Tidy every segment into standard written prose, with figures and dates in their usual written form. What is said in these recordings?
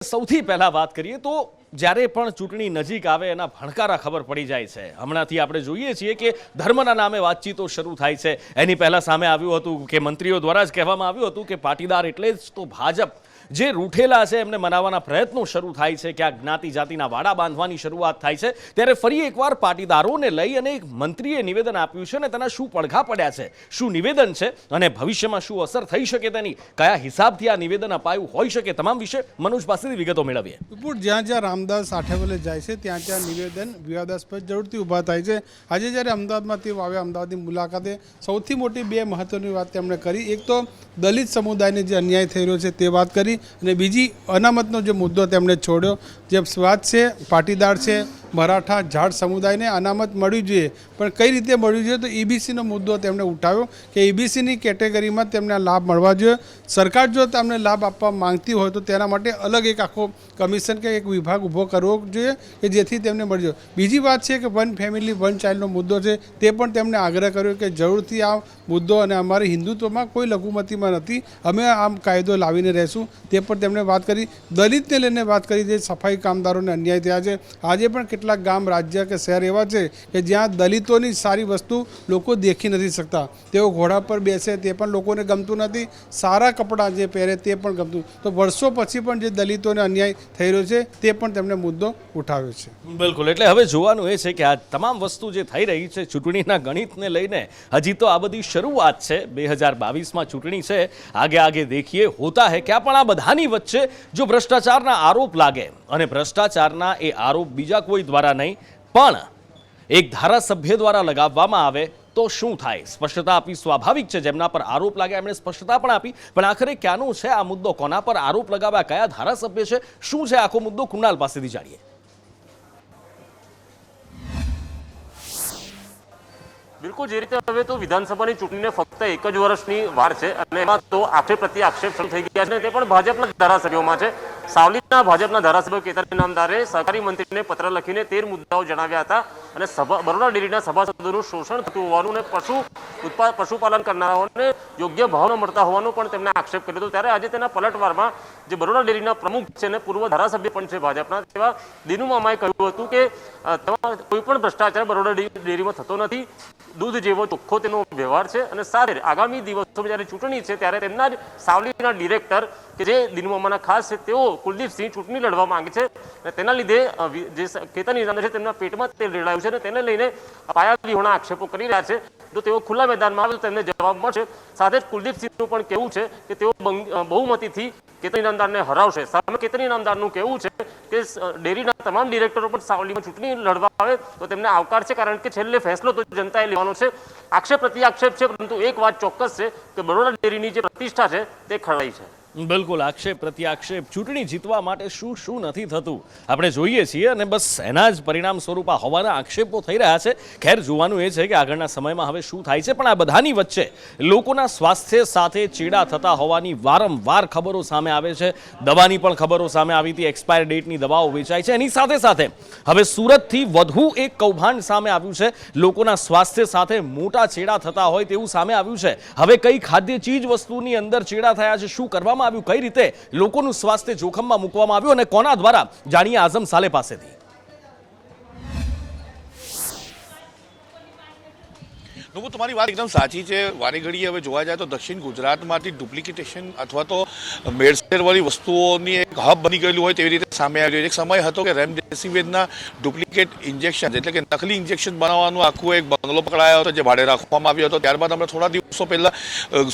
સૌથી પહેલા વાત કરીએ તો જ્યારે પણ ચૂંટણી નજીક આવે એના ભણકારા ખબર પડી જાય છે। હમણાંથી આપણે જોઈએ છીએ કે ધર્મના નામે વાતચીતો શરૂ થાય છે। એની પહેલા સામે આવ્યું હતું કે મંત્રીઓ દ્વારા જ કહેવામાં આવ્યું હતું કે પાટીદાર એટલે જ તો ભાજપ જે રૂઠેલા છે એમને મનાવવાના પ્રયત્નો શરૂ થાય છે, ક્યાંક જ્ઞાતિ જાતિના વાડા બાંધવાની શરૂઆત થાય છે। ત્યારે ફરી એકવાર પાટીદારોને લઈ અને એક મંત્રીએ નિવેદન આપ્યું છે અને તેના શું પડઘા પડ્યા છે, શું નિવેદન છે અને ભવિષ્યમાં શું અસર થઈ શકે તેની, કયા હિસાબથી આ નિવેદન અપાયું હોઈ શકે, તમામ વિશે મનોજ પાસેથી વિગતો મેળવીએ। જ્યાં જ્યાં રામદાસ આઠવલે જાય છે ત્યાં ત્યાં નિવેદન વિવાદાસ્પદ જરૂરથી ઊભા થાય છે। આજે જ્યારે અમદાવાદમાં તેઓ આવ્યા, અમદાવાદની મુલાકાતે સૌથી મોટી બે મહત્વની વાત તેમણે કરી। એક તો દલિત સમુદાયને જે અન્યાય થઈ રહ્યો છે તે વાત કરી અને બીજી અનામતનો જે મુદ્દો તેમણે છોડ્યો। જે વાત છે પાટીદાર છે, મરાઠા જાટ સમુદાયને અનામત મળવી જોઈએ, પણ કઈ રીતે મળવી જોઈએ તો ઈબીસીનો મુદ્દો તેમણે ઉઠાવ્યો કે ઈબીસીની કેટેગરીમાં તેમને લાભ મળવા જોઈએ। સરકાર જો તેમને લાભ આપવા માંગતી હોય તો તેના માટે અલગ એક આખો કમિશન કે એક વિભાગ ઊભો કરવો જોઈએ કે જેથી તેમને મળી જાય। બીજી વાત છે કે વન ફેમિલી વન ચાઇલ્ડનો મુદ્દો છે, તે પણ તેમણે આગ્રહ કર્યો કે જરૂરથી આ મુદ્દો, અને અમારે હિન્દુત્વમાં કોઈ લઘુમતીમાં નથી, અમે આમ કાયદો લાવીને રહેશું, તે પણ તેમણે વાત કરી। દલિતને લઈને વાત કરી, જે સફાઈ કામદારોને અન્યાય થયા છે। આજે પણ કેટલાક ગામ, રાજ્ય કે શહેર એવા છે કે જ્યાં દલિતોની સારી વસ્તુ લોકો દેખી નથી શકતા। તેઓ ઘોડા પર બેસે તે પણ લોકોને ગમતું નથી, સારા કપડાં જે પહેરે તે પણ ગમતું, તો વર્ષો પછી પણ જે દલિતોને અન્યાય થઈ રહ્યો છે તે પણ તેમણે મુદ્દો ઉઠાવ્યો છે। બિલકુલ, એટલે હવે જોવાનું એ છે કે આ તમામ વસ્તુ જે થઈ રહી છે ચૂંટણીના ગણિતને લઈને, હજી તો આ બધી શરૂઆત છે। 2022માં ચૂંટણી છે, આગે આગે દેખીએ હોતા હે क्या। પણ આ બધાની વચ્ચે જો ભ્રષ્ટાચારના આરોપ લાગે અને ભ્રષ્ટાચારના એ આરોપ બીજા કોઈ દ્વારા નહીં પણ એક ધારાસભ્ય દ્વારા લગાવવામાં આવે તો શું થાય? સ્પષ્ટતા આપી સ્વાભાવિક છે, જેમના પર આરોપ લાગ્યા એમણે સ્પષ્ટતા પણ આપી, પણ આખરે ક્યાંનો છે આ મુદ્દો, કોના પર આરોપ લગાવ્યા, કયા ધારાસભ્ય છે, શું છે આખો મુદ્દો, કુણાલ પાસેથી જાણીએ। બિલકુલ, જે રીતે હવે તો વિધાનસભાની ચૂંટણીને ફક્ત એક જ વર્ષની વાર છે અને એમાં તો આક્ષેપ પ્રતિ આક્ષેપ શરૂ થઈ ગયા છે, તે પણ ભાજપના ધારાસભ્યોમાં છે। સાવલીના ભાજપના ધારાસભ્ય કેતન ઇનામદારે સહકારી મંત્રીને પત્ર લખીને 13 મુદ્દાઓ જણાવ્યા હતા અને બરોડા ડેરીના સભાસદોનું શોષણ થતું હોવાનું અને પશુપાલન કરનારાઓને યોગ્ય ભાવ ન મળતા હોવાનો પણ તેમણે આક્ષેપ કર્યો હતો। ત્યારે આજે તેના પલટવારમાં જે બરોડા ડેરીના પ્રમુખ છે અને પૂર્વ ધારાસભ્ય પણ છે ભાજપના, તેવા દિનુ મામાએ કહ્યું હતું કે કોઈ પણ ભ્રષ્ટાચાર બરોડા ડેરીમાં થતો નથી, દૂધ જેવો ચોખ્ખો તેનો વ્યવહાર છે। અને સાથે આગામી દિવસોમાં જ્યારે ચૂંટણી છે ત્યારે તેમના જ સાવલીના ડિરેક્ટર કે જે દિનુ મામાના ખાસ છે, તેઓ કુલદીપસિંહ ચૂંટણી લડવા માંગે છે અને તેના લીધે જે કેતન ઇનામદાર છે તેમના પેટમાં તેલ રેડાયું છે અને તેને લઈને પાયાવિહોણા આક્ષેપો કરી રહ્યા છે। જો તેઓ ખુલ્લા મેદાનમાં આવે તો તેમને જવાબ મળશે। સાથે જ કુલદીપસિંહનું પણ કહેવું છે કે તેઓ બહુમતીથી કેતન ઇનામદારને હરાવશે। સામે કેતન ઇનામદારનું કહેવું છે કે ડેરીના તમામ ડિરેક્ટરો પણ સાવલીમાં ચૂંટણી લડવા આવે તો તેમને આવકાર છે, કારણ કે છેલ્લે ફેસલો તો જનતાએ લેવાનો છે। આક્ષેપ પ્રતિ આક્ષેપ છે, પરંતુ એક વાત ચોક્કસ છે કે બરોડા ડેરીની જે પ્રતિષ્ઠા છે તે ખરડાઈ છે। બિલકુલ, આક્ષેપ પ્રતિ આક્ષેપ, ચૂંટણી જીતવા માટે શું શું નથી થતું આપણે જોઈએ છીએ અને બસ એના જ પરિણામ સ્વરૂપ હોવાના આક્ષેપો થઈ રહ્યા છે। ખેર, જોવાનું એ છે કે આગળના સમયમાં હવે શું થાય છે, પણ આ બધાની વચ્ચે લોકોના સ્વાસ્થ્ય સાથે ચેડા થતા હોવાની વારંવાર ખબરો સામે આવે છે। દવાની પણ ખબરો સામે આવી હતી, એક્સપાયર ડેટની દવાઓ વેચાય છે। એની સાથે સાથે હવે સુરતથી વધુ એક કૌભાંડ સામે આવ્યું છે, લોકોના સ્વાસ્થ્ય સાથે મોટા ચેડા થતા હોય તેવું સામે આવ્યું છે। હવે કઈ ખાદ્ય ચીજ વસ્તુની અંદર ચેડા થયા છે, શું કરવામાં આવ્યું, કઈ રીતે લોકોનું સ્વાસ્થ્ય જોખમમાં મૂકવામાં આવ્યું અને કોના દ્વારા, જાણીએ આઝમ સાલે પાસેથી। તમારી વાત એકદમ સાચી છે। વારે ઘડીએ હવે જોવા જાય તો દક્ષિણ ગુજરાતમાંથી ડુપ્લિકેટેશન અથવા તો ભેળસેળવાળી વસ્તુઓની એક હબ બની ગયેલું હોય તેવી રીતે સામે આવી રહ્યું છે। એક સમય હતો કે રેમડેસિવિરના ડુપ્લિકેટ ઇન્જેક્શન એટલે કે નકલી ઇન્જેક્શન બનાવવાનું આખું એક બંગલો પકડાયો હતો જે ભાડે રાખવામાં આવ્યો હતો। ત્યારબાદ આપણે થોડા દિવસો પહેલા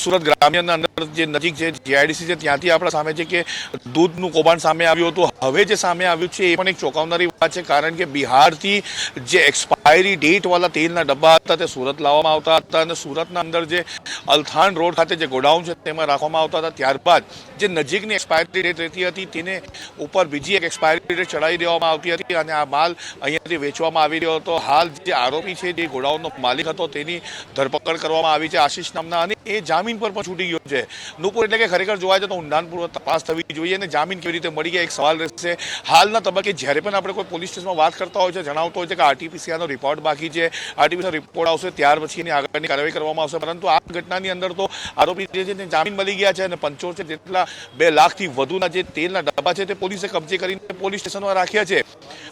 સુરત ગ્રામ્યના અંદર જે નજીક જે જીઆઈડીસી છે ત્યાંથી આપણા સામે છે કે દૂધનું કૌભાંડ સામે આવ્યું હતું। હવે જે સામે આવ્યું છે એ પણ એક ચોંકાવનારી વાત છે, કારણ કે બિહારથી જે એક્સપાયરી ડેટવાળા તેલના ડબ્બા હતા તે સુરત લાવવામાં આવતા હતા અને સુરતના અંદર જે અલથાણ રોડ ખાતે જે ગોડાઉન છે તેમાં રાખવામાં આવતા હતા। ત્યારબાદ જે નજીકની એક્સપાયરી ડેટ રહેતી હતી તેને ઉપર બીજી એક એક્સપાયરી ડેટ ચડાવી દેવામાં આવતી હતી અને આ માલ અહીંયાથી વેચવામાં આવી રહ્યો હતો। હાલ જે આરોપી છે, જે ગોડાઉનનો માલિક હતો, તેની ધરપકડ કરવામાં આવી છે આશીષ નામના, અને એ જામીન પર પણ છૂટી ગયો છે। નુપુર, એટલે કે ખરેખર જોવા જાય તો ઊંડાણપૂર્વક તપાસ થવી જોઈએ અને જામીન કેવી રીતે મળી ગયા એક સવાલ રહેશે। હાલના તબક્કે જ્યારે પણ આપણે કોઈ પોલીસ સ્ટેશનમાં વાત કરતા હોય છે, જણાવતો હોય છે કે આરટીપીસીઆરનો રિપોર્ટ બાકી છે, આરટીપીસીઆર રિપોર્ટ આવશે ત્યાર પછી એની આગળની કાર્યવાહી કરવામાં આવશે, પરંતુ આ ઘટનાની અંદર તો આરોપી જે છે જામીન મળી ગયા છે અને 75 જેટલા 2 લાખથી વધુના જે તેલના ડબ્બા છે તે પોલીસે કબજે કરીને પોલીસ સ્ટેશનમાં રાખ્યા છે.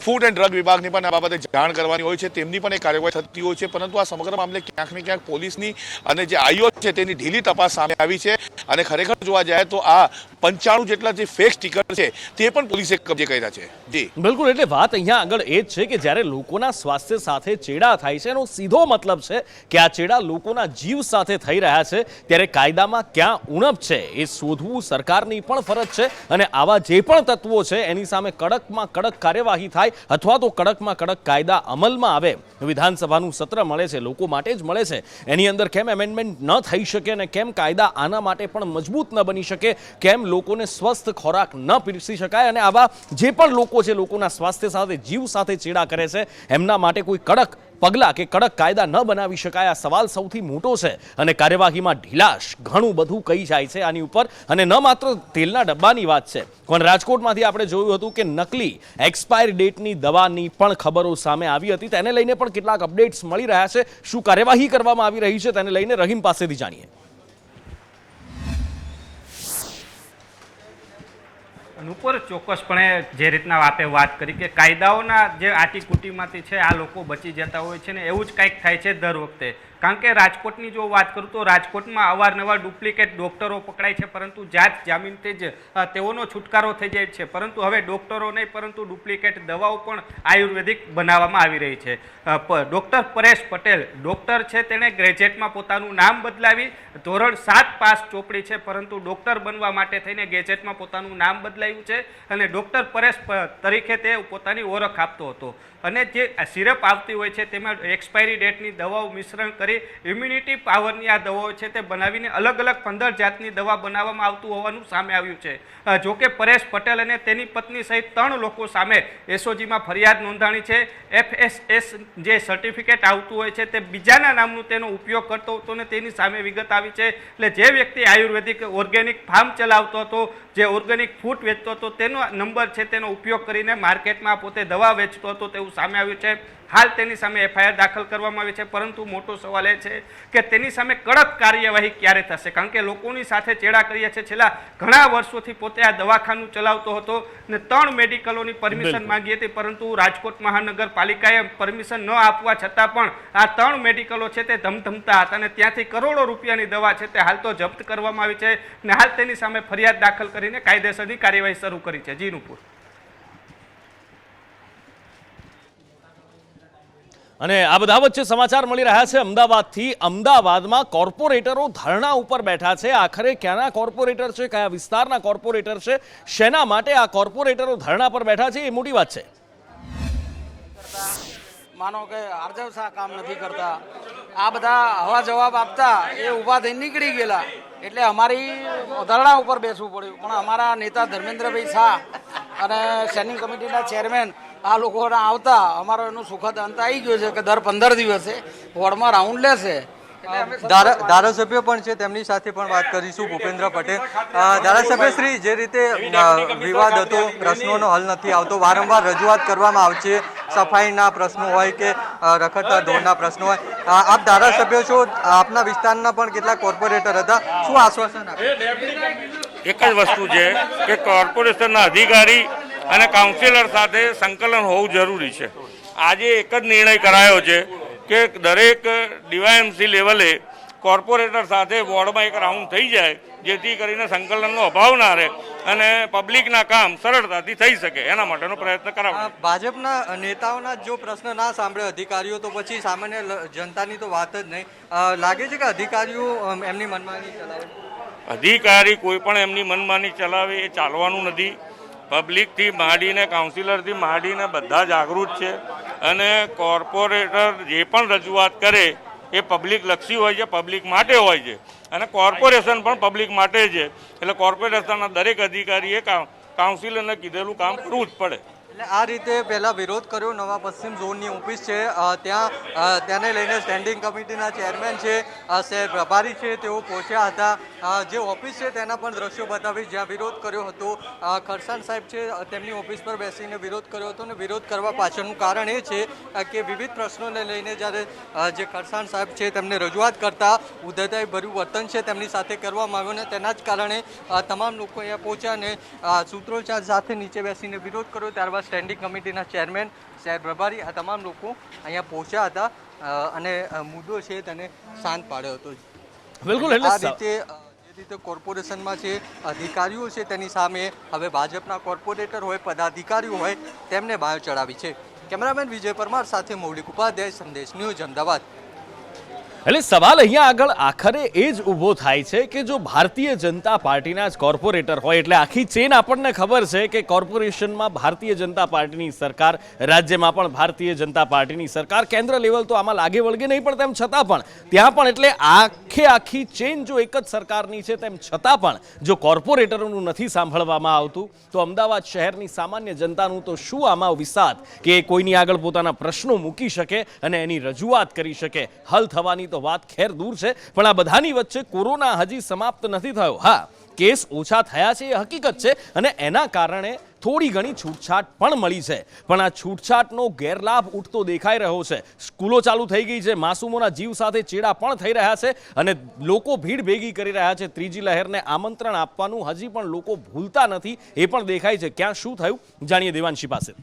ફૂડ એન્ડ ડ્રગ વિભાગને પણ આ બાબતે જાણ કરવાની હોય છે, તેમની પણ એક કાર્યવાહી થતી હોય છે. પરંતુ આ સમગ્ર મામલે ક્યાંક ને ક્યાંક પોલીસની અને જે આઈઓ છે તેની ઢીલી તપાસ સામે આવી છે. અને ખરેખર જોવા જાય તો આ 95 જેટલા જે ફેક સ્ટીકર છે તે પણ પોલીસે કબજે કર્યા છે. જી બિલકુલ, એટલે વાત અહીંયા આગળ એ જ છે કે જ્યારે લોકોના સ્વાસ્થ્ય સાથે ચેડા થાય છે એનો સીધો મતલબ છે કે આ ચેડા લોકોના જીવ સાથે થઈ રહ્યા છે, ત્યારે કાયદામાં ક્યાં ઉણપ છે એ શોધવું સરકારની પણ ફરજ છે. અને આવા જે પણ તત્વો છે એની સામે કડકમાં કડક કાર્યવાહી થાય અથવા તો કડકમાં કડક કાયદા અમલમાં આવે. વિધાનસભાનું સત્ર મળે છે લોકો માટે જ મળે છે, એની અંદર કેમ એમેન્ડમેન્ટ ન થઈ શકે અને કેમ કાયદા આના માટે પણ મજબૂત ન બની શકે, કેમ લોકોને સ્વસ્થ ખોરાક ન પીરસી શકાય અને આવા જે પણ લોકો છે લોકોના સ્વાસ્થ્ય સાથે જીવ સાથે ચેડા કરે છે એમના માટે કોઈ કડક પગલાં કે કડક કાયદા ન બનાવી શકાય, આ સવાલ સૌથી મોટો છે. અને કાર્યવાહીમાં ઢીલાશ ઘણું બધું કહી જાય છે આની ઉપર. અને ન માત્ર તેલના ડબ્બાની વાત છે, પણ રાજકોટમાંથી આપણે જોયું હતું કે નકલી એક્સપાયર ડેટની દવાની પણ ખબરો સામે આવી હતી. તેને લઈને પણ કેટલાક અપડેટ્સ મળી રહ્યા છે. શું કાર્યવાહી કરવામાં આવી રહી છે તેને લઈને રહીમ પાસેથી જાણીએ. ઉપર ચોક્કસપણે જે રીતના આપે વાત કરી કે કાયદાઓના જે આટીકુટીમાંથી છે આ લોકો બચી જતા હોય છે ને એવું જ કંઈક થાય છે દર વખતે. કારણ કે રાજકોટની જો વાત કરું તો રાજકોટમાં અવારનવાર ડુપ્લિકેટ ડૉક્ટરો પકડાય છે, પરંતુ જાત જામીનથી જ તેઓનો છુટકારો થઈ જાય છે. પરંતુ હવે ડૉક્ટરો નહીં પરંતુ ડુપ્લિકેટ દવાઓ પણ આયુર્વેદિક બનાવવામાં આવી રહી છે. ડૉક્ટર પરેશ પટેલ ડૉક્ટર છે, તેણે ગ્રેજ્યુએટમાં પોતાનું નામ બદલાવી ધોરણ 7 પાસ ચોપડી છે, પરંતુ ડૉક્ટર બનવા માટે થઈને ગેજેટમાં પોતાનું નામ બદલાયું છે અને ડૉક્ટર પરેશ તરીકે તે પોતાની ઓળખ આપતો હતો. અને જે સિરપ આવતી હોય છે તેમાં એક્સપાયરી ડેટની દવાઓ મિશ્રણ કરી ઇમ્યુનિટી પાવરની આ દવાઓ છે તે બનાવીને અલગ અલગ 15 જાતની દવા બનાવવામાં આવતું હોવાનું સામે આવ્યું છે. જોકે પરેશ પટેલ અને તેની પત્ની સહિત 3 લોકો સામે એસઓજીમાં ફરિયાદ નોંધાણી છે. FSS જે સર્ટિફિકેટ આવતું હોય છે તે બીજાના નામનું તેનો ઉપયોગ કરતો હતો ને તેની સામે વિગત આવી છે. એટલે જે વ્યક્તિ આયુર્વેદિક ઓર્ગેનિક ફાર્મ ચલાવતો હતો, જે ઓર્ગેનિક ફૂડ વેચતો હતો, તેનો નંબર છે તેનો ઉપયોગ કરીને માર્કેટમાં પોતે દવા વેચતો હતો તેવું સામે આવ્યું છે. હાલ તેની સામે FIR દાખલ કરવામાં આવી છે, પરંતુ મોટો સવાલ એ છે કે તેની સામે કડક કાર્યવાહી ક્યારે થશે. કારણ કે લોકોની સાથે ચેડા કર્યા છે. છેલ્લા ઘણા વર્ષોથી પોતે આ દવાખાનું ચલાવતો હતો ને 3 મેડિકલોની પરમિશન માંગી હતી, પરંતુ રાજકોટ મહાનગરપાલિકાએ પરમિશન ન આપવા છતાં પણ આ 3 મેડિકલો છે તે ધમધમતા હતા અને ત્યાંથી કરોડો રૂપિયાની દવા છે તે હાલ તો જપ્ત કરવામાં આવી છે ને હાલ તેની સામે ફરિયાદ દાખલ કરીને કાયદેસરની કાર્યવાહી શરૂ કરી છે. જી નુપુર. અને આ બધા વચ્ચે સમાચાર મળી રહ્યા છે અમદાવાદથી. અમદાવાદમાં કોર્પોરેટરો ધરણા ઉપર બેઠા છે. આખરે ક્યાંના કોર્પોરેટર છે, કયા વિસ્તારના કોર્પોરેટર છે, શેના માટે આ કોર્પોરેટરો ધરણા પર બેઠા છે, એ મોટી વાત છે. માનો કે આરજવ શાહ કામ નથી કરતા, આ બધા હવા જવાબ આપતા એ ઊભા થઈને નીકળી ગયેલા, એટલે અમારી ધરણા ઉપર બેસવું પડ્યું. પણ અમારા નેતા ધર્મેન્દ્રભાઈ શાહ અને સ્ટેન્ડિંગ કમિટીના ચેરમેન આ લોકોના આવતા અમારો એનું સુખદ અંત આવી ગયો છે કે દર 15 દિવસે વોર્ડમાં રાઉન્ડ લેશે. ધારાસભ્ય પણ છે, તેમની સાથે પણ વાત કરીશું. ભૂપેન્દ્ર પટેલ, ધારાસભ્ય શ્રી, જે રીતે વિવાદ હતો, પ્રશ્નોનો હલ નથી આવતો, વારંવાર રજૂઆત કરવામાં આવે છે, સફાઈના પ્રશ્નો હોય કે રખડતા ઢોરના પ્રશ્નો હોય, આપ ધારાસભ્ય છો, આપના વિસ્તારના પણ કેટલાક કોર્પોરેટર હતા, શું આશ્વાસન આપે? એક જ વસ્તુ છે કે કોર્પોરેશનના અધિકારી અને કાઉન્સિલર સાથે સંકલન હોવું જરૂરી છે. આજે એક જ નિર્ણય કરાયો છે કે દરેક ડીવાયએમસી લેવલે કોર્પોરેટર સાથે વોર્ડમાં એક રાઉન્ડ થઈ જાય, જેથી કરીને સંકલનનો અભાવ ના રહે અને પબ્લિકના કામ સરળતાથી થઈ શકે, એના માટેનો પ્રયત્ન કરાવો. ભાજપના નેતાઓના જો પ્રશ્ન ના સાંભળે અધિકારીઓ, તો પછી સામાન્ય જનતાની તો વાત જ નહીં. લાગે છે કે અધિકારીઓ એમની મનમાની ચલાવે? અધિકારી કોઈ પણ એમની મનમાની ચલાવે એ ચાલવાનું નથી. પબ્લિકથી માંડીને કાઉન્સિલરથી માંડીને બધા જાગૃત છે અને કોર્પોરેટર જે પણ રજૂઆત કરે એ પબ્લિક લક્ષી હોય છે, પબ્લિક માટે હોય છે અને કોર્પોરેશન પણ પબ્લિક માટે છે. એટલે કોર્પોરેશનના દરેક અધિકારીએ કાઉન્સિલરને કીધેલું કામ કરવું જ પડે. એટલે આ રીતે પહેલા વિરોધ કર્યો. નવા પશ્ચિમ ઝોનની ઓફિસ છે ત્યાંને લઈને સ્ટેન્ડિંગ કમિટીના ચેરમેન છે, શહેર પ્રભારી છે, તેઓ પહોંચ્યા હતા. જે ઓફિસ છે તેના પણ દ્રશ્યો બતાવી જ્યાં વિરોધ કર્યો હતો. ખરસાણ સાહેબ છે તેમની ઓફિસ પર બેસીને વિરોધ કર્યો હતો અને વિરોધ કરવા પાછળનું કારણ એ છે કે વિવિધ પ્રશ્નોને લઈને જ્યારે જે ખરસાણ સાહેબ છે તેમને રજૂઆત કરતા ઉદ્ધતાઈ ભર્યું વર્તન છે તેમની સાથે કરવામાં આવ્યું અને તેના જ કારણે તમામ લોકો અહીંયા પહોંચ્યા અને સૂત્રોચ્ચાર સાથે નીચે બેસીને વિરોધ કર્યો. ત્યારબાદ સ્ટેન્ડિંગ કમિટીના ચેરમેન, શહેર પ્રભારી આ તમામ લોકો અહીંયા પહોંચ્યા હતા અને મુદ્દો છે તેને શાંત પાડ્યો હતો. બિલકુલ આ રીતે જે રીતે કોર્પોરેશનમાં છે અધિકારીઓ છે તેની સામે હવે ભાજપના કોર્પોરેટર હોય, પદાધિકારીઓ હોય તેમને બહાર ચડાવી છે. કેમેરામેન વિજય પરમાર સાથે મૌલિક ઉપાધ્યાય, સંદેશ ન્યૂઝ, અમદાવાદ. એટલે સવાલ અહીંયા આગળ આખરે એ જ ઊભો થાય છે કે જો ભારતીય જનતા પાર્ટીના જ કોર્પોરેટર હોય, એટલે આખી ચેન આપણને ખબર છે કે કોર્પોરેશનમાં ભારતીય જનતા પાર્ટીની સરકાર, રાજ્યમાં પણ ભારતીય જનતા પાર્ટીની સરકાર, કેન્દ્ર લેવલ તો આમાં લાગે વળગે નહીં, પણ તેમ છતાં પણ ત્યાં પણ એટલે આખી ચેન જો એક જ સરકારની છે તેમ છતાં પણ જો કોર્પોરેટરોનું નથી સાંભળવામાં આવતું તો અમદાવાદ શહેરની સામાન્ય જનતાનું તો શું આમાં વિસાદ કે કોઈની આગળ પોતાના પ્રશ્નો મૂકી શકે અને એની રજૂઆત કરી શકે. હલ થવાની તો વાત ખેર દૂર છે, પણ આ બધાની વચ્ચે કોરોના હજી સમાપ્ત નથી થયો. હા, કેસ ઓછા થયા છે એ હકીકત છે અને એના કારણે થોડી ઘણી છૂટછાટ પણ મળી છે, પણ આ છૂટછાટનો ગેરલાભ ઉઠતો દેખાઈ રહ્યો છે. સ્કૂલો ચાલુ થઈ ગઈ છે, માસૂમોના જીવ સાથે ચેડા પણ થઈ રહ્યા છે અને લોકો ભીડ ભેગી કરી રહ્યા છે. ત્રીજી લહેરને આમંત્રણ આપવાનું હજી પણ લોકો ભૂલતા નથી, એ પણ દેખાય છે. ક્યાં શું થયું જાણીએ દેવાંશી પાસે.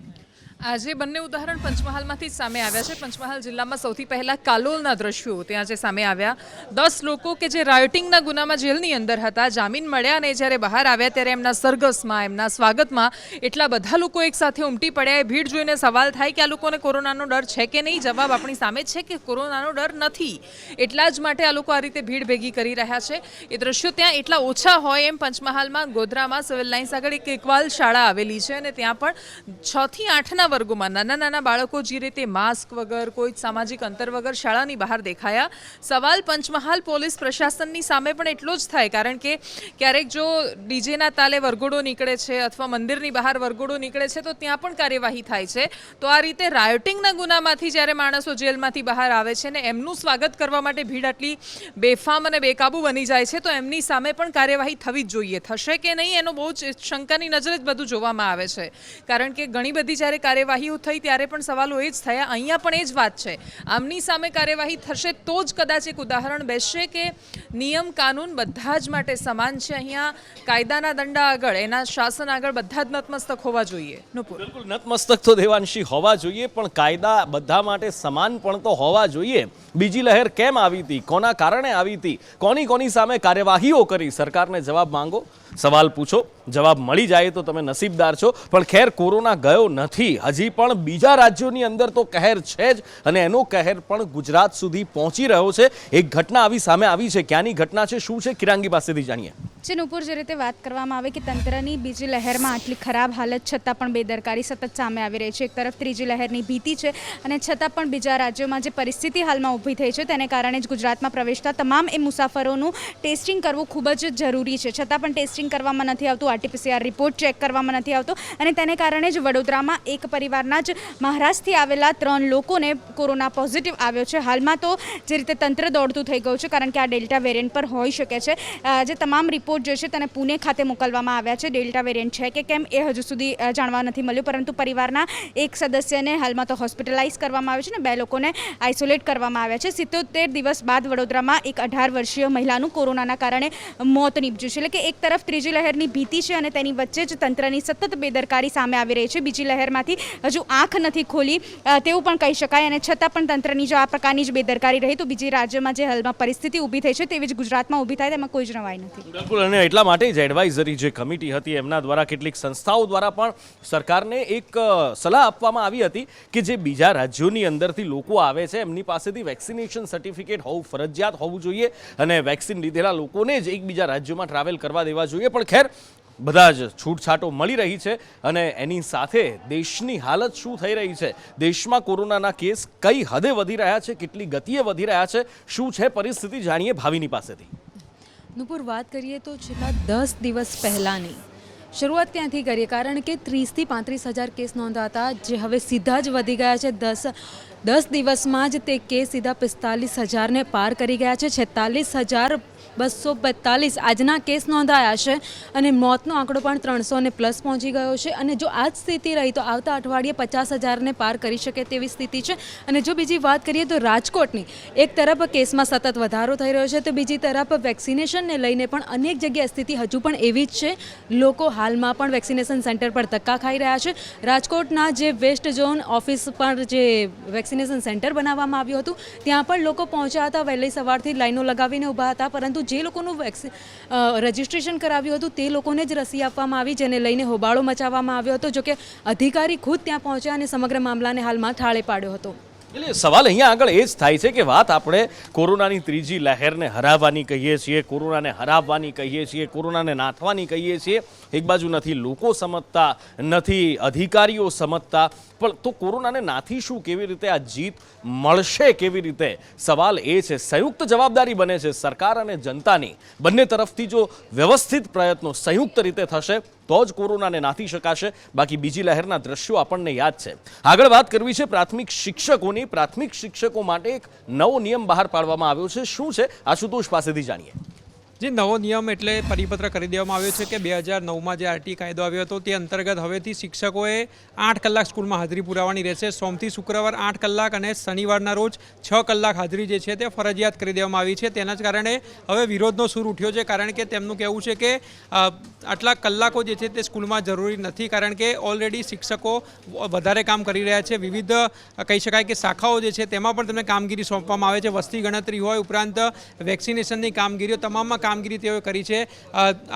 આજે બંને ઉદાહરણ પંચમહાલમાંથી જ સામે આવ્યા છે. પંચમહાલ જિલ્લામાં સૌથી પહેલા કાલોલના દ્રશ્યો ત્યાં જે સામે આવ્યા. 10 લોકો કે જે રાયોટિંગના ગુનામાં જેલની અંદર હતા, જામીન મળ્યા અને જ્યારે બહાર આવ્યા ત્યારે એમના સરઘસમાં, એમના સ્વાગતમાં એટલા બધા લોકો એક સાથે ઉમટી પડ્યા. એ ભીડ જોઈને સવાલ થાય કે આ લોકોને કોરોનાનો ડર છે કે નહીં? જવાબ આપણી સામે છે કે કોરોનાનો ડર નથી. એટલા જ માટે આ લોકો આ રીતે ભીડ ભેગી કરી રહ્યા છે. એ દ્રશ્યો ત્યાં એટલા ઓછા હોય એમ પંચમહાલમાં ગોધરામાં સિવિલ લાઇન્સ આગળ એક એકવાલ શાળા આવેલી છે અને ત્યાં પણ 6 થી 8ના વર્ગોમાં નાના બાળકો જે રીતે માસ્ક વગર, કોઈ સામાજિક અંતર વગર શાળાની બહાર દેખાયા. સવાલ પંચમહાલ પોલીસ પ્રશાસનની સામે પણ એટલો જ થાય, કારણ કે ક્યારેક જો ડીજેના તાલે વરઘોડો નીકળે છે અથવા મંદિરની બહાર વરઘોડો નીકળે છે તો ત્યાં પણ કાર્યવાહી થાય છે. તો આ રીતે રાયોટિંગના ગુનામાંથી જ્યારે માણસો જેલમાંથી બહાર આવે છે ને એમનું સ્વાગત કરવા માટે ભીડ આટલી બેફામ અને બેકાબુ બની જાય છે તો એમની સામે પણ કાર્યવાહી થવી જ જોઈએ. થશે કે નહીં એનો બહુ જ શંકાની નજરે જ બધું જોવામાં આવે છે, કારણ કે ઘણી બધી જ્યારે કાર્યવાહીઓ થઈ ત્યારે પણ સવાલો એ જ થયા. અહીંયા પણ એ જ વાત છે. આમની સામે કાર્યવાહી થશે તો જ કદાચ એક ઉદાહરણ બેસશે કે નિયમ કાનૂન બધા જ માટે સમાન છે. અહીંયા કાયદાના દંડા આગળ, એના શાસન આગળ બધા જ નતમસ્તક હોવા જોઈએ. બિલકુલ નતમસ્તક તો દેવાંશી હોવા જોઈએ, પણ કાયદા બધા માટે સમાન પણ તો હોવા જોઈએ. બીજી લહેર કેમ આવી હતી, કોના કારણે આવી હતી, કોની સામે કાર્યવાહીઓ કરી, સરકારને જવાબ માંગો, સવાલ પૂછો, જવાબ મળી જાય તો તમે નસીબદાર છો. પણ ખેર કોરોના ગયો નથી, હજી પણ બીજા રાજ્યોની અંદર તો કહેર છે જ અને એનો કહેર પણ ગુજરાત સુધી પહોંચી રહ્યો છે. એક ઘટના આવી સામે આવી છે. ક્યાંની ઘટના છે, શું છે, કિરાંગી પાસેથી જાણીએ. નુપુર, જે રીતે વાત કરવામાં આવે કે તંત્રની બીજી લહેરમાં આટલી ખરાબ હાલત છતાં પણ બેદરકારી સતત સામે આવી રહી છે. એક તરફ ત્રીજી લહેરની ભીતિ છે અને છતાં પણ બીજા રાજ્યોમાં જે પરિસ્થિતિ હાલમાં ઊભી થઈ છે તેને કારણે જ ગુજરાતમાં પ્રવેશતા તમામ એ મુસાફરોનું ટેસ્ટિંગ કરવું ખૂબ જ જરૂરી છે. છતાં પણ ટેસ્ટિંગ કરવામાં નથી આવતું, RT-PCR રિપોર્ટ ચેક કરવામાં નથી આવતો અને તેને કારણે જ વડોદરામાં એક પરિવારના જ મહારાષ્ટ્રથી આવેલા 3 લોકોને કોરોના પોઝિટિવ આવ્યો છે. હાલમાં તો જે રીતે તંત્ર દોડતું થઈ ગયું છે, કારણ કે આ ડેલ્ટા વેરિયન્ટ પર હોઈ શકે છે. જે તમામ રિપોર્ટ જે છે તેને પુણે ખાતે મોકલવામાં આવ્યા છે. ડેલ્ટા વેરિયન્ટ છે કે કેમ એ હજુ સુધી જાણવા નથી મળ્યું, પરંતુ પરિવારના એક સદસ્યને હાલમાં તો હોસ્પિટલાઇઝ કરવામાં આવ્યો છે અને 2 લોકોને આઇસોલેટ કરવામાં આવ્યા છે. 77 દિવસ બાદ વડોદરામાં એક 18 વર્ષીય મહિલાનું કોરોનાના કારણે મોત નીપજ્યું છે. એટલે કે એક તરફ ત્રીજી લહેરની ભીતિ છે અને તેની વચ્ચે જ તંત્રની સતત બેદરકારી સામે આવી રહી છે. બીજી લહેરમાંથી હજુ આંખ નથી ખોલી તેવું પણ કહી શકાય અને છતાં પણ તંત્રની જો આ પ્રકારની જ બેદરકારી રહી તો બીજી રાજ્યોમાં જે હાલમાં પરિસ્થિતિ ઊભી થઈ છે તેવી જ ગુજરાતમાં ઊભી થાય તેમાં કોઈ જ નવાઈ નથી. બિલકુલ, અને એટલા માટે જ એડવાઇઝરી જે કમિટી હતી એમના દ્વારા કેટલીક સંસ્થાઓ દ્વારા પણ સરકારને એક સલાહ આપવામાં આવી હતી કે જે બીજા રાજ્યોની અંદરથી લોકો આવે છે એમની પાસેથી વેક્સિનેશન સર્ટિફિકેટ હોવું ફરજિયાત હોવું જોઈએ અને વેક્સિન લીધેલા લોકોને જ એક બીજા રાજ્યોમાં ટ્રાવેલ કરવા દેવા જોઈએ. પણ ખેર બધા જ છૂટછાટો મળી રહી છે અને એની સાથે દેશની હાલત શું થઈ રહી છે, દેશમાં કોરોનાના કેસ કઈ હદે વધી રહ્યા છે, કેટલી ગતિએ વધી રહ્યા છે, શું છે પરિસ્થિતિ, જાણીએ ભાવિની પાસેથી. નુપુર, વાત કરીએ તો છેલ્લા 10 દિવસ પહેલાંની શરૂઆત ત્યાંથી કરીએ, કારણ કે 30,000 થી 35,000 કેસ નોંધાતા જે હવે સીધા જ વધી ગયા છે. 10 દિવસમાં જ તે કેસ સીધા 45,000ને પાર કરી ગયા છે. 46,242 આજના કેસ નોંધાયા છે અને મોતનો આંકડો પણ 300 પ્લસ પહોંચી ગયો છે. અને જો આ જ સ્થિતિ રહી તો આવતા અઠવાડિયે 50,000ને પાર કરી શકે તેવી સ્થિતિ છે. અને જો બીજી વાત કરીએ તો રાજકોટની, એક તરફ કેસમાં સતત વધારો થઈ રહ્યો છે તો બીજી તરફ વેક્સિનેશનને લઈને પણ અનેક જગ્યાએ સ્થિતિ હજુ પણ એવી જ છે. લોકો હાલમાં પણ વેક્સિનેશન સેન્ટર પર ધક્કા ખાઈ રહ્યા છે. રાજકોટના જે વેસ્ટ ઝોન ઓફિસ પર જે વેક્સિનેશન સેન્ટર બનાવવામાં આવ્યું હતું ત્યાં પણ લોકો પહોંચ્યા હતા, વહેલી સવારથી લાઈનો લગાવીને ઊભા હતા, પરંતુ જે લોકોનું રજિસ્ટ્રેશન કરાવ્યું હતું તે લોકોને જ રસી આપવામાં આવી, જેને લઈને હોબાળો મચાવવામાં આવ્યો હતો. જોકે અધિકારી ખુદ ત્યાં પહોંચ્યા અને સમગ્ર મામલાને હાલમાં ઠાળે પાડ્યો હતો. એટલે સવાલ અહીંયા આગળ એ જ થાય છે કે વાત આપણે કોરોનાની ત્રીજી લહેરને હરાવવાની કહીએ છીએ, કોરોનાને હરાવવાની કહીએ છીએ, કોરોનાને નાથવાની કહીએ છીએ. એક બાજુ નથી લોકો સમજતા, નથી અધિકારીઓ સમજતા, પણ તો કોરોનાને નાથીશું કેવી રીતે, આ જીત મળશે કેવી રીતે? સવાલ એ છે. સંયુક્ત જવાબદારી બને છે સરકાર અને જનતાની. બંને તરફથી જો વ્યવસ્થિત પ્રયત્નો સંયુક્ત રીતે થશે તો જ કોરોનાને નાથી શકાશે. બાકી બીજી લહેરના દ્રશ્યો આપણને યાદ છે. આગળ વાત કરવી છે પ્રાથમિક શિક્ષકોની. પ્રાથમિક શિક્ષકો માટે એક નવો નિયમ બહાર પાડવામાં આવ્યો છે. શું છે, આશુતોષ પાસેથી જાણીએ. જે નવો નિયમ એટલે પરિપત્ર કરી દેવામાં આવ્યો છે કે 2009માં જે આરટી કાયદો આવ્યો હતો તે અંતર્ગત હવેથી શિક્ષકોએ 8 કલાક સ્કૂલમાં હાજરી પુરાવવાની રહેશે. સોમથી શુક્રવાર 8 કલાક અને શનિવારના રોજ 6 કલાક હાજરી જે છે તે ફરજિયાત કરી દેવામાં આવી છે. તેના જ કારણે હવે વિરોધનો સૂર ઉઠ્યો છે, કારણ કે તેમનું કહેવું છે કે આટલા કલાકો જે છે તે સ્કૂલમાં જરૂરી નથી, કારણ કે ઓલરેડી શિક્ષકો વધારે કામ કરી રહ્યા છે. વિવિધ કહી શકાય કે શાખાઓ જે છે તેમાં પણ તેમને કામગીરી સોંપવામાં આવે છે. વસ્તી ગણતરી હોય, ઉપરાંત વેક્સિનેશનની કામગીરીઓ, તમામમાં કામગીરી તેઓએ કરી છે.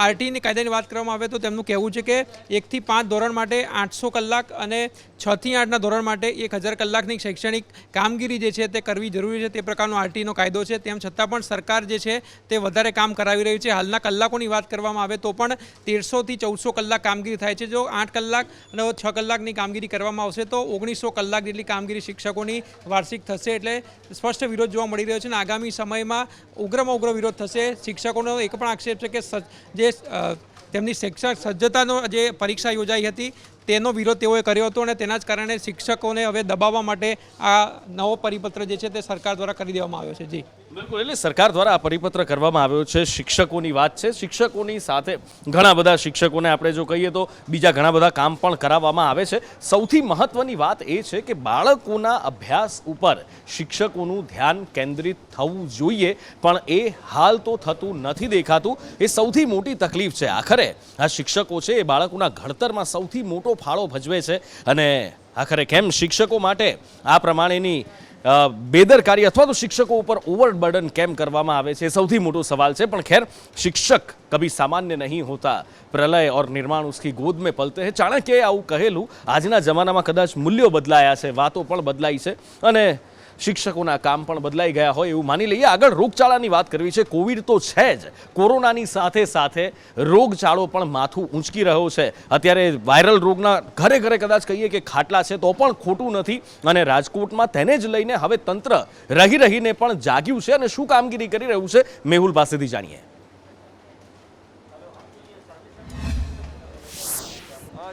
આરટીની કાયદાની વાત કરવામાં આવે તો તેમનું કહેવું છે કે 1 થી 5 ધોરણ માટે 800 કલાક અને 6 થી 8ના ધોરણ માટે 1000 કલાકની શૈક્ષણિક કામગીરી જે છે તે કરવી જરૂરી છે. તે પ્રકારનો આરટીનો કાયદો છે. તેમ છતાં પણ સરકાર જે છે તે વધારે કામ કરાવી રહી છે. હાલના કલાકોની વાત કરવામાં આવે તો પણ 1300 થી 1400 કલાક કામગીરી થાય છે. જો 8 કલાક અને 6 કલાકની કામગીરી કરવામાં આવશે તો 1900 કલાક જેટલી કામગીરી શિક્ષકોની વાર્ષિક થશે. એટલે સ્પષ્ટ વિરોધ જોવા મળી રહ્યો છે અને આગામી સમયમાં ઉગ્રમાં ઉગ્ર વિરોધ થશે. શિક્ષકોનો એક પણ આક્ષેપ છે કે જે તેમની શિક્ષક સજ્જતાનો જે પરીક્ષા યોજાઈ હતી તેનો વિરોધ તેઓએ કર્યો હતો અને તેના જ કારણે શિક્ષકોને હવે દબાવવા માટે આ નવો પરિપત્ર જે છે તે સરકાર દ્વારા કરી દેવામાં આવ્યો છે. જી બિલકુલ, એટલે સરકાર દ્વારા આ પરિપત્ર કરવામાં આવ્યો છે. શિક્ષકોની વાત છે. શિક્ષકોની સાથે ઘણા બધા શિક્ષકોને આપણે જો કહીએ તો બીજા ઘણા બધા કામ પણ કરાવવામાં આવે છે. સૌથી મહત્વની વાત એ છે કે બાળકોના અભ્યાસ ઉપર શિક્ષકોનું ધ્યાન કેન્દ્રિત થવું જોઈએ, પણ એ હાલ તો થતું નથી દેખાતું. એ સૌથી મોટી તકલીફ છે. આખરે આ શિક્ષકો છે એ બાળકોના ઘડતરમાં સૌથી મોટો ફાળો ભજવે છે અને આખરે કેમ શિક્ષકો માટે આ પ્રમાણેની બેદરકારી અથવા તો શિક્ષકો ઉપર ઓવરબર્ડન કેમ કરવામાં આવે છે, સૌથી મોટો સવાલ છે. પણ ખેર, શિક્ષક કભી સામાન્ય નહીં હોતા, પ્રલય और निर्माण उसकी गोद में पलते हैं. ચાણક્યએ આવું કહેલું. આજના જમાનામાં કદાચ મૂલ્યો બદલાયા છે, વાતો પણ બદલાઈ છે અને શિક્ષકોના કામ પણ બદલાઈ ગયા હોય એવું માની લઈએ. આગળ રોગચાળાની વાત કરવી છે. કોવિડ તો છે જ, કોરોનાની સાથે સાથે રોગચાળો પણ માથું ઊંચકી રહ્યો છે. અત્યારે વાયરલ રોગના ઘરે ઘરે કદાચ કહીએ કે ખાટલા છે તો પણ ખોટું નથી અને રાજકોટમાં તેને જ લઈને હવે તંત્ર રહીને પણ જાગ્યું છે અને શું કામગીરી કરી રહ્યું છે મેહુલ પાસેથી જાણીએ.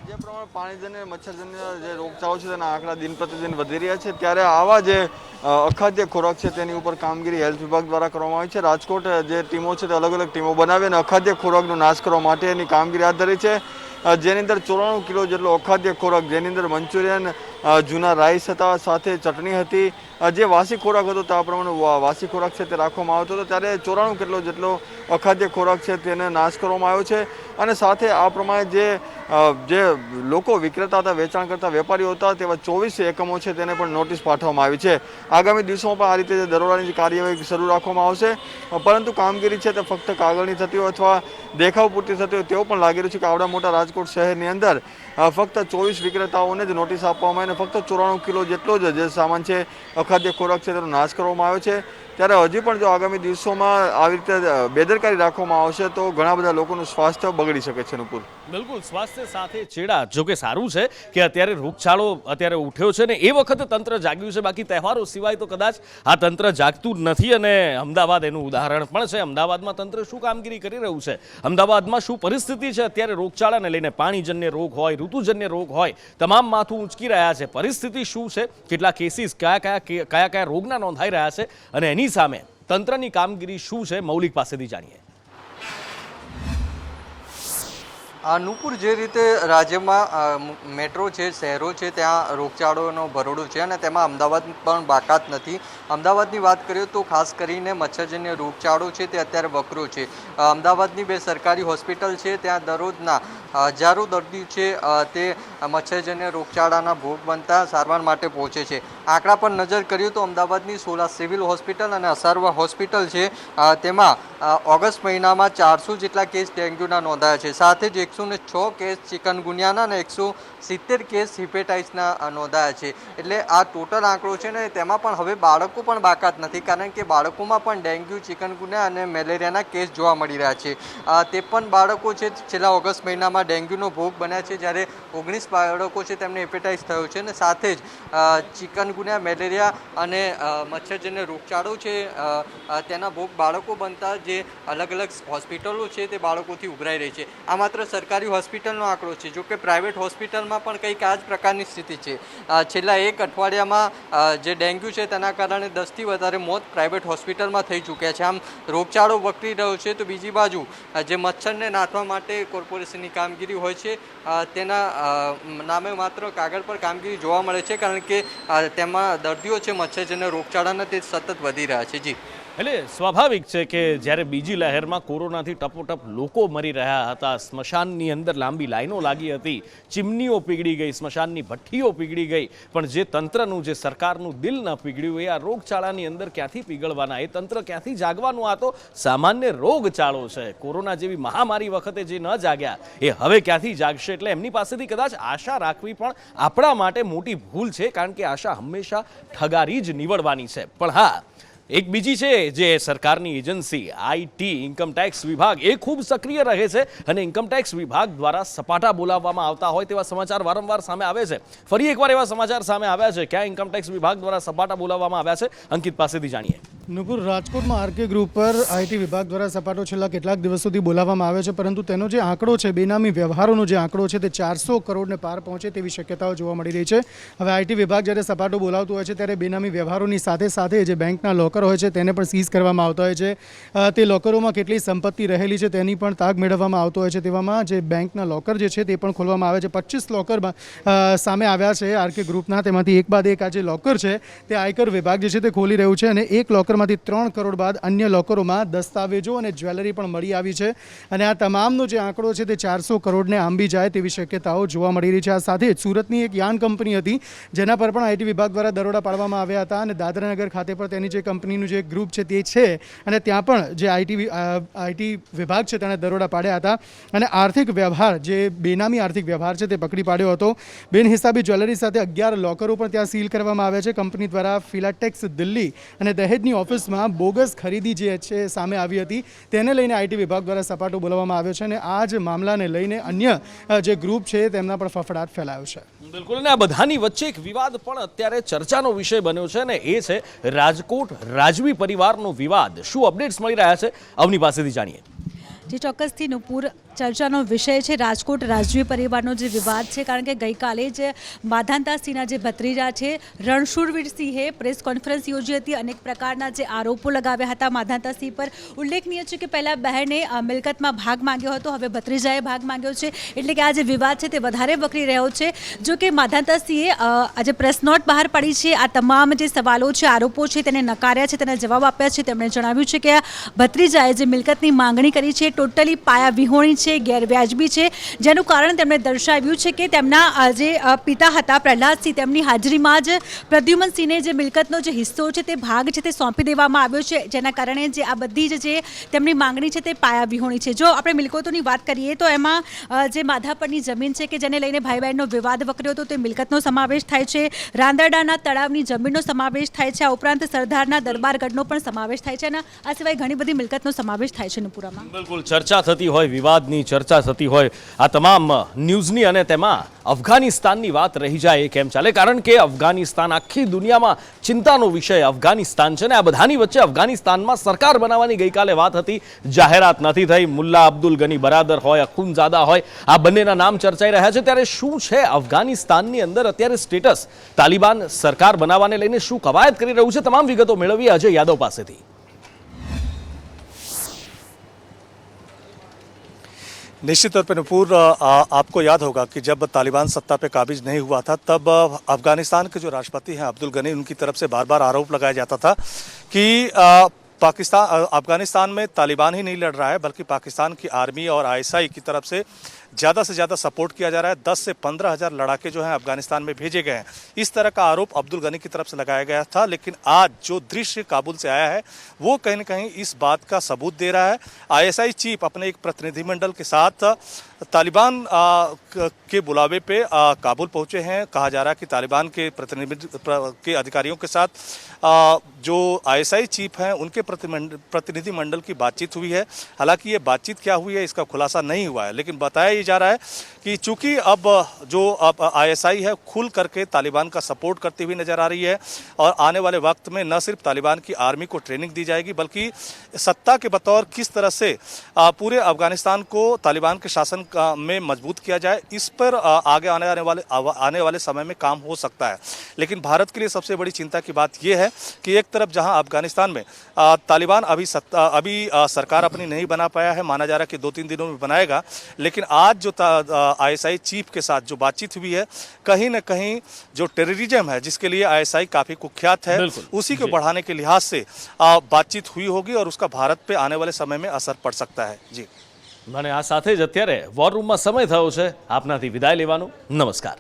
જે પ્રમાણે પાણીજન્ય મચ્છરજન્ય જે રોગચાળો છે તેના આંકડા દિન પ્રતિદિન વધી રહ્યા છે, ત્યારે આવા જે અખાદ્ય ખોરાક છે તેની ઉપર કામગીરી હેલ્થ વિભાગ દ્વારા કરવામાં આવી છે. રાજકોટ જે ટીમો છે તે અલગ અલગ ટીમો બનાવી અને અખાદ્ય ખોરાકનો નાશ કરવા માટેની કામગીરી હાથ ધરી છે. જેની અંદર 94 કિલો જેટલો અખાદ્ય ખોરાક, જેની અંદર મંચુરિયન, જૂના રાઈસ હતા, સાથે ચટણી હતી, જે વાસી ખોરાક હતો તે આ પ્રમાણે વાસી ખોરાક છે તે રાખવામાં આવતો હતો. ત્યારે 94 કિલો જેટલો અખાદ્ય ખોરાક છે તેને નાશ કરવામાં આવ્યો છે. અને સાથે આ પ્રમાણે જે લોકો વિક્રેતા હતા, વેચાણ કરતા વેપારીઓ હતા, તેવા 24 એકમો છે તેને પણ નોટિસ પાઠવવામાં આવી છે. આગામી દિવસોમાં પણ આ રીતે દરોડાની કાર્યવાહી શરૂ રાખવામાં આવશે. પરંતુ કામગીરી છે તે ફક્ત કાગળની થતી હોય અથવા દેખાવ પૂરતી થતી હોય તેવું પણ લાગી રહ્યું છે કે આવડા મોટા રાજકોટ શહેરની અંદર ફક્ત 24 વિક્રેતાઓને જ નોટિસ આપવામાં આવી અને ફક્ત 94 કિલો જેટલો જ જે સામાન છે, અખાદ્ય ખોરાક છે તેનો નાશ કરવામાં આવ્યો છે. ત્યારે હજી પણ જો આગામી દિવસોમાં આવી રીતે બેદરકારી રાખવામાં આવશે તો ઘણા બધા લોકોનું સ્વાસ્થ્ય બગડી શકે છે નુપુર. બિલકુલ, સ્વાસ્થ્ય સાથે છેડા. જો કે સારું છે કે અત્યારે રોગચાળો અત્યારે ઉઠ્યો છે ને એ વખતે તંત્ર જાગ્યું છે, બાકી તહેવારો સિવાય તો કદાચ આ તંત્ર જાગતું જ નથી. અને અમદાવાદ એનું ઉદાહરણ પણ છે. અમદાવાદમાં તંત્ર શું કામગીરી કરી રહ્યું છે, અમદાવાદમાં શું પરિસ્થિતિ છે અત્યારે રોગચાળાને લઈને, પાણીજન્ય રોગ હોય, ઋતુજન્ય રોગ હોય, તમામ માથું ઊંચકી રહ્યા છે. પરિસ્થિતિ શું છે, કેટલા કેસીસ કયા રોગના નોંધાઈ રહ્યા છે અને એની સામે તંત્રની કામગીરી શું છે, મૌલિક પાસેથી જાણીએ. નુપુર, જે રીતે રાજ્યમાં મેટ્રો છે, શહેરો છે, ત્યાં રોગચાળોનો ભરોડો છે અને તેમાં અમદાવાદ પણ બાકાત નથી. અમદાવાદની વાત કરીએ તો ખાસ કરીને મચ્છરજન્ય રોગચાળો છે તે અત્યારે વકરો છે. અમદાવાદની 2 સરકારી હોસ્પિટલ છે, ત્યાં દરરોજના હજારો દર્દીઓ છે તે મચ્છરજન્ય રોગચાળાના ભોગ બનતા સારવાર માટે પહોંચે છે. આંકડા પર નજર કરીએ તો અમદાવાદની 16 સિવિલ હોસ્પિટલ અને અસારવા હોસ્પિટલ છે તેમાં ઓગસ્ટ મહિનામાં 400 જેટલા કેસ ડેન્ગ્યુના નોંધાયા છે. સાથે જ 106 કેસ ચિકનગુનિયાના અને 170 કેસ હિપેટાઇટિસના નોંધાયા છે. એટલે આ ટોટલ આંકડો છે ને તેમાં પણ હવે બાળકો પણ બાકાત નથી, કારણ કે બાળકોમાં પણ ડેન્ગ્યુ, ચિકનગુનિયા અને મેલેરિયાના કેસ જોવા મળી રહ્યા છે. 53 બાળકો છે છેલ્લા ઓગસ્ટ મહિનામાં ડેન્ગ્યુનો ભોગ બન્યા છે, જ્યારે 19 બાળકો છે તેમને હિપેટાઇટિસ થયો છે અને સાથે જ ચિકનગુનિયા, મેલેરિયા અને મચ્છરજન્ય રોગચાળો છે તેના ભોગ બાળકો બનતા જે અલગ અલગ હોસ્પિટલો છે તે બાળકોથી ઉભરાઈ રહી છે. આ માત્ર સરકારી હોસ્પિટલનો આંકડો છે. જો કે પ્રાઇવેટ હોસ્પિટલમાં પણ કંઈક આ જ પ્રકારની સ્થિતિ છે. છેલ્લા 1 અઠવાડિયામાં જે ડેન્ગ્યુ છે તેના કારણે 10થી વધારે મોત પ્રાઇવેટ હોસ્પિટલમાં થઈ ચૂક્યા છે. આમ રોગચાળો વકરી રહ્યો છે તો બીજી બાજુ જે મચ્છરને નાથવા માટે કોર્પોરેશનની કામગીરી હોય છે તેના નામે માત્ર કાગળ પર કામગીરી જોવા મળે છે, કારણ કે તેમાં દર્દીઓ છે મચ્છરજન્ય રોગચાળાના તે સતત વધી રહ્યા છે. જી, એટલે સ્વાભાવિક છે કે જ્યારે બીજી લહેરમાં કોરોનાથી ટપોટપ લોકો મરી રહ્યા હતા, સ્મશાનની અંદર લાંબી લાઈનો લાગી હતી, ચીમનીઓ પીગળી ગઈ, સ્મશાનની ભઠ્ઠીઓ પીગળી ગઈ, પણ જે તંત્રનું, જે સરકારનું દિલ ન પીગળ્યું એ આ રોગચાળાની અંદર ક્યાંથી પીગળવાના, એ તંત્ર ક્યાંથી જાગવાનું? આ તો સામાન્ય રોગચાળો છે. કોરોના જેવી મહામારી વખતે જે ન જાગ્યા એ હવે ક્યાંથી જાગશે? એટલે એમની પાસેથી કદાચ આશા રાખવી પણ આપણા માટે મોટી ભૂલ છે, કારણ કે આશા હંમેશા ઠગારી જ નીવડવાની છે. પણ હા, એક બીજી છે જે સરકારની એજન્સી આઈટી ઇન્કમટેક્સ વિભાગ, એ ખૂબ સક્રિય રહે છે અને ઇન્કમટેક્સ વિભાગ દ્વારા સપાટા બોલાવવામાં આવતા હોય તેવા સમાચાર વારંવાર સામે આવે છે. ફરી એકવાર એવા સમાચાર સામે આવ્યા છે. ક્યાં ઇન્કમટેક્સ વિભાગ દ્વારા સપાટા બોલાવવામાં આવ્યા છે? અંકિત પાસેથી જાણીએ. નુપુર, રાજકોટમાં આરકે ગ્રુપ પર આઈટી વિભાગ દ્વારા સપાટો છેલ્લા કેટલાક દિવસોથી બોલાવવામાં આવે છે, પરંતુ તેનો જે આંકડો છે, બેનામી વ્યવહારોનો જે આંકડો છે તે 400 કરોડને પાર પહોંચે તેવી શક્યતાઓ જોવા મળી રહી છે. હવે આઈટી વિભાગ જ્યારે સપાટો બોલાવતું હોય છે ત્યારે બેનામી વ્યવહારોની સાથે સાથે જે બેંકના લોકર હોય છે તેને પણ સીઝ કરવામાં આવતા હોય છે. તે લોકરોમાં કેટલી સંપત્તિ રહેલી છે તેની પણ તાગ મેળવવામાં આવતો હોય છે. તેવામાં જે બેંકના લોકર જે છે તે પણ ખોલવામાં આવે છે. 25 લોકરમાં સામે આવ્યા છે આરકે ગ્રુપના, તેમાંથી એક બાદ એક આ જે લોકર છે તે આયકર વિભાગ જે છે તે ખોલી રહ્યું છે અને એક લોકરમાંથી 3 કરોડ બાદ અન્ય લોકરોમાં દસ્તાવેજો અને જ્વેલરી પણ મળી આવી છે. અને આ તમામનો જે આંકડો છે તે 400 કરોડને આંબી જાય તેવી શક્યતાઓ જોવા મળી રહી છે. આ સાથે જ સુરતની એક યાન કંપની હતી જેના પર પણ આઈટી વિભાગ દ્વારા દરોડા પાડવામાં આવ્યા હતા અને દાદરાનગર ખાતે પણ તેની જે કંપનીનું જે ગ્રુપ છે તે છે અને ત્યાં પણ જે આઈટી વિભાગ છે તેણે દરોડા પાડ્યા હતા અને આર્થિક વ્યવહાર, જે બેનામી આર્થિક વ્યવહાર છે તે પકડી પાડ્યો હતો. બિનહિસાબી જ્વેલરી સાથે 11 લોકરો પણ ત્યાં સીલ કરવામાં આવ્યા છે. કંપની દ્વારા ફિલાટેક્સ દિલ્હી અને દહેજની ઓફિસમાં બોગસ ખરીદી જે છે સામે આવી હતી, તેને લઈને આઈટી વિભાગ દ્વારા સપાટો બોલાવવામાં આવ્યો છે અને આ જ મામલાને લઈને અન્ય જે ગ્રુપ છે તેમના પણ ફફડાટ ફેલાયો છે. બિલકુલ. અને આ બધાની વચ્ચે એક વિવાદ પણ અત્યારે ચર્ચાનો વિષય બન્યો છે અને એ છે રાજકોટ રાજવી પરિવારનો વિવાદ. શું અપડેટ્સ મળી રહ્યા છે? અવની પાસેથી જાણીએ. જે ચોક્કસથી નુપુર ચર્ચાનો વિષય છે રાજકોટ રાજવી પરિવારનો જે વિવાદ છે, કારણ કે ગઈકાલે જ માધાનતાસિંહના જે ભત્રીજા છે રણછોડવીરસિંહે પ્રેસ કોન્ફરન્સ યોજી હતી. અનેક પ્રકારના જે આરોપો લગાવ્યા હતા માધાનતાસિંહ પર. ઉલ્લેખનીય છે કે પહેલાં બહેને મિલકતમાં ભાગ માંગ્યો હતો, હવે ભત્રીજાએ ભાગ માંગ્યો છે, એટલે કે આ જે વિવાદ છે તે વધારે વકરી રહ્યો છે. જો કે માધાનતાસિંહે આજે પ્રેસ નોટ બહાર પાડી છે. આ તમામ જે સવાલો છે, આરોપો છે તેને નકાર્યા છે, તેને જવાબ આપ્યા છે. તેમણે જણાવ્યું છે કે ભત્રીજાએ જે મિલકતની માંગણી કરી છે ટોટલી પાયા વિહોણી છે, ગેરવ્યાજબી છે, જેનું કારણ તેમણે દર્શાવ્યું છે કે તેમના જે પિતા હતા પ્રહલાદસિંહ, તેમની હાજરીમાં જ પ્રદ્યુમનસિંહને જે મિલકતનો જે હિસ્સો છે તે ભાગ છે તે સોંપી દેવામાં આવ્યો છે, જેના કારણે જે આ બધી જ જે તેમની માંગણી છે તે પાયાવિહોણી છે. જો આપણે મિલકતોની વાત કરીએ તો એમાં જે માધાપરની જમીન છે કે જેને લઈને ભાઈ બહેનનો વિવાદ વકર્યો હતો તે મિલકતનો સમાવેશ થાય છે, રાંદરડાના તળાવની જમીનનો સમાવેશ થાય છે, આ ઉપરાંત સરદારના દરબારગઢનો પણ સમાવેશ થાય છે અને આ સિવાય ઘણી બધી મિલકતનો સમાવેશ થાય છે નુપુરામાં. બિલકુલ ચર્ચા થતી હોય, વિવાદની ચર્ચા થતી હોય, આ તમામ ન્યૂઝની અને તેમાં અફઘાનિસ્તાનની વાત રહી જાય એ કેમ ચાલે? કારણ કે અફઘાનિસ્તાન આખી દુનિયામાં ચિંતાનો વિષય અફઘાનિસ્તાન છે ને આ બધાની વચ્ચે અફઘાનિસ્તાનમાં સરકાર બનાવવાની ગઈકાલે વાત હતી, જાહેરાત નથી થઈ. મુલ્લા અબ્દુલ ગની બરાદર હોય, અખુંજાદા હોય, આ બંનેના નામ ચર્ચાઈ રહ્યા છે. ત્યારે શું છે અફઘાનિસ્તાનની અંદર અત્યારે સ્ટેટસ? તાલિબાન સરકાર બનાવવાને લઈને શું કવાયત કરી રહ્યું છે? તમામ વિગતો મેળવી અજય યાદવ પાસેથી. निश्चित तौर पर नुपुर आपको याद होगा कि जब तालिबान सत्ता पे काबिज नहीं हुआ था तब अफगानिस्तान के जो राष्ट्रपति हैं अब्दुल गनी, उनकी तरफ से बार बार आरोप लगाया जाता था कि अफगानिस्तान में तालिबान ही नहीं लड़ रहा है बल्कि पाकिस्तान की आर्मी और आईएसआई की तरफ से ज़्यादा सपोर्ट किया जा रहा है. 10 से 15 हज़ार लड़ाके जो हैं अफगानिस्तान में भेजे गए हैं. इस तरह का आरोप अब्दुल गनी की तरफ से लगाया गया था. लेकिन आज जो दृश्य काबुल से आया है वो कहीं न कहीं इस बात का सबूत दे रहा है. आईएसआई चीफ अपने एक प्रतिनिधिमंडल के साथ तालिबान के बुलावे पे काबुल पहुंचे हैं. कहा जा रहा है कि तालिबान के के अधिकारियों के साथ जो आईएसआई चीफ हैं उनके प्रतिनिधिमंडल की बातचीत हुई है. हालांकि ये बातचीत क्या हुई है इसका खुलासा नहीं हुआ है, लेकिन बताया जा रहा है कि चूंकि अब जो आईएसआई है खुल करके तालिबान का सपोर्ट करती हुई नजर आ रही है और आने वाले वक्त में न सिर्फ तालिबान की आर्मी को ट्रेनिंग दी जाएगी बल्कि सत्ता के बतौर किस तरह से पूरे अफगानिस्तान को तालिबान के शासन में मजबूत किया जाए, इस पर आगे आने वाले समय में काम हो सकता है. लेकिन भारत के लिए सबसे बड़ी चिंता की बात यह है कि एक तरफ जहां अफगानिस्तान में तालिबान अभी सरकार अपनी नहीं बना पाया है, माना जा रहा है कि 2-3 दिनों में बनाएगा, लेकिन आज जो आईएसआई चीफ के साथ जो बातचीत हुई है कहीं न कहीं जो टेररिज्म है जिसके लिए आईएसआई काफी कुख्यात है उसी को बढ़ाने के लिहाज से बातचीत हुई होगी और उसका भारत पे आने वाले समय में असर पड़ सकता है. जी મને આ સાથે જ અત્યારે વોર રૂમમાં સમય થયો છે આપનાથી વિદાય લેવાનો. નમસ્કાર.